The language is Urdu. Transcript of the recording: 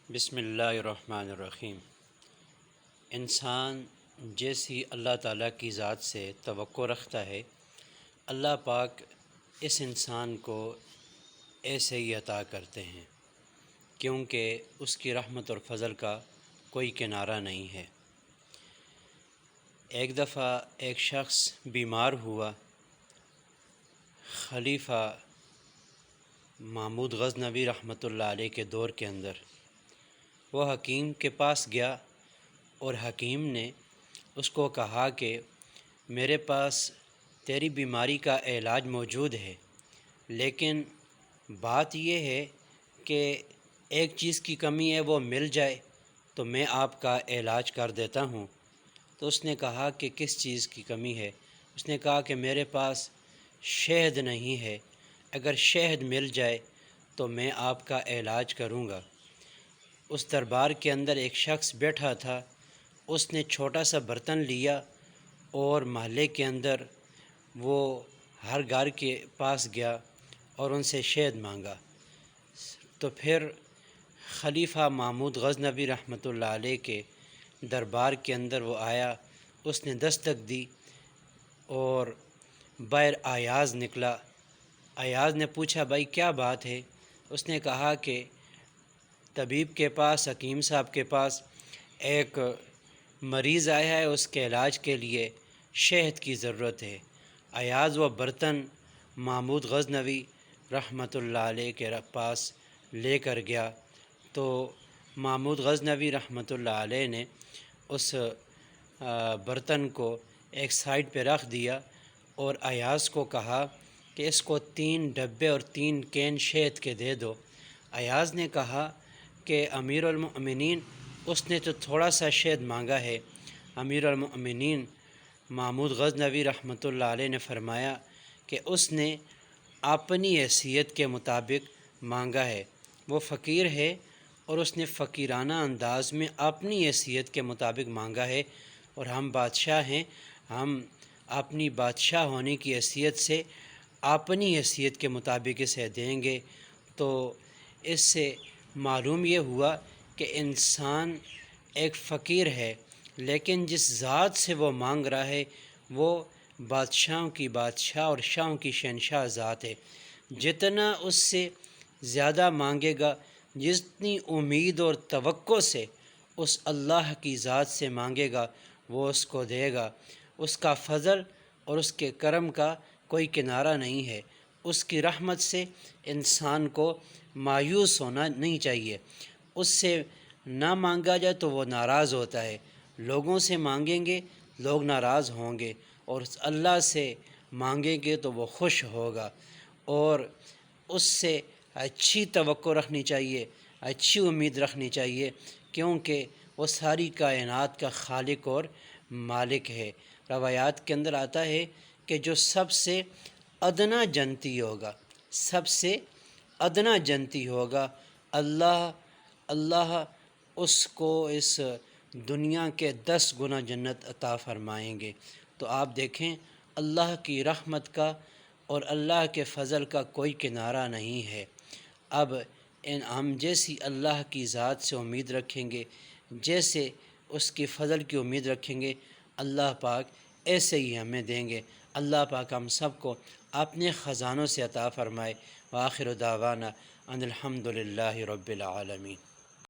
بسم اللہ الرحمن الرحیم۔ انسان جیسی اللہ تعالیٰ کی ذات سے توقع رکھتا ہے، اللہ پاک اس انسان کو ایسے ہی عطا کرتے ہیں، کیونکہ اس کی رحمت اور فضل کا کوئی کنارہ نہیں ہے۔ ایک دفعہ ایک شخص بیمار ہوا، خلیفہ محمود غزنوی رحمۃ اللہ علیہ کے دور کے اندر وہ حکیم کے پاس گیا اور حکیم نے اس کو کہا کہ میرے پاس تیری بیماری کا علاج موجود ہے، لیکن بات یہ ہے کہ ایک چیز کی کمی ہے، وہ مل جائے تو میں آپ کا علاج کر دیتا ہوں۔ تو اس نے کہا کہ کس چیز کی کمی ہے؟ اس نے کہا کہ میرے پاس شہد نہیں ہے، اگر شہد مل جائے تو میں آپ کا علاج کروں گا۔ اس دربار کے اندر ایک شخص بیٹھا تھا، اس نے چھوٹا سا برتن لیا اور محلے کے اندر وہ ہر گھر کے پاس گیا اور ان سے شہد مانگا۔ تو پھر خلیفہ محمود غزنوی رحمۃ اللہ علیہ کے دربار کے اندر وہ آیا، اس نے دستک دی اور باہر ایاز نکلا۔ ایاز نے پوچھا بھائی کیا بات ہے؟ اس نے کہا کہ طبیب کے پاس، حکیم صاحب کے پاس ایک مریض آیا ہے، اس کے علاج کے لیے شہد کی ضرورت ہے۔ ایاز وہ برتن محمود غزنوی رحمۃ اللہ علیہ کے پاس لے کر گیا، تو محمود غزنوی رحمۃ اللہ علیہ نے اس برتن کو ایک سائڈ پہ رکھ دیا اور ایاز کو کہا کہ اس کو 3 ڈبے اور 3 کین شہد کے دے دو۔ ایاز نے کہا کہ امیر المؤمنین، اس نے تو تھوڑا سا شہد مانگا ہے۔ امیر المؤمنین محمود غزنوی رحمۃ اللہ علیہ نے فرمایا کہ اس نے اپنی حیثیت کے مطابق مانگا ہے، وہ فقیر ہے اور اس نے فقیرانہ انداز میں اپنی حیثیت کے مطابق مانگا ہے، اور ہم بادشاہ ہیں، ہم اپنی بادشاہ ہونے کی حیثیت سے اپنی حیثیت کے مطابق اسے دیں گے۔ تو اس سے معلوم یہ ہوا کہ انسان ایک فقیر ہے، لیکن جس ذات سے وہ مانگ رہا ہے وہ بادشاہوں کی بادشاہ اور شاہوں کی شہنشاہ ذات ہے۔ جتنا اس سے زیادہ مانگے گا، جتنی امید اور توقع سے اس اللہ کی ذات سے مانگے گا، وہ اس کو دے گا۔ اس کا فضل اور اس کے کرم کا کوئی کنارہ نہیں ہے۔ اس کی رحمت سے انسان کو مایوس ہونا نہیں چاہیے۔ اس سے نہ مانگا جائے تو وہ ناراض ہوتا ہے، لوگوں سے مانگیں گے لوگ ناراض ہوں گے، اور اللہ سے مانگیں گے تو وہ خوش ہوگا، اور اس سے اچھی توقع رکھنی چاہیے، اچھی امید رکھنی چاہیے، کیونکہ وہ ساری کائنات کا خالق اور مالک ہے۔ روایات کے اندر آتا ہے کہ جو سب سے ادنا جنتی ہوگا، سب سے ادنا جنتی ہوگا، اللہ اس کو اس دنیا کے 10 گنا جنت عطا فرمائیں گے۔ تو آپ دیکھیں اللہ کی رحمت کا اور اللہ کے فضل کا کوئی کنارہ نہیں ہے۔ اب ہم جیسی اللہ کی ذات سے امید رکھیں گے، جیسے اس کی فضل کی امید رکھیں گے، اللہ پاک ایسے ہی ہمیں دیں گے۔ اللہ پاک ہم سب کو اپنے خزانوں سے عطا فرمائے۔ وآخر دعوانا ان الحمد للہ رب العالمین۔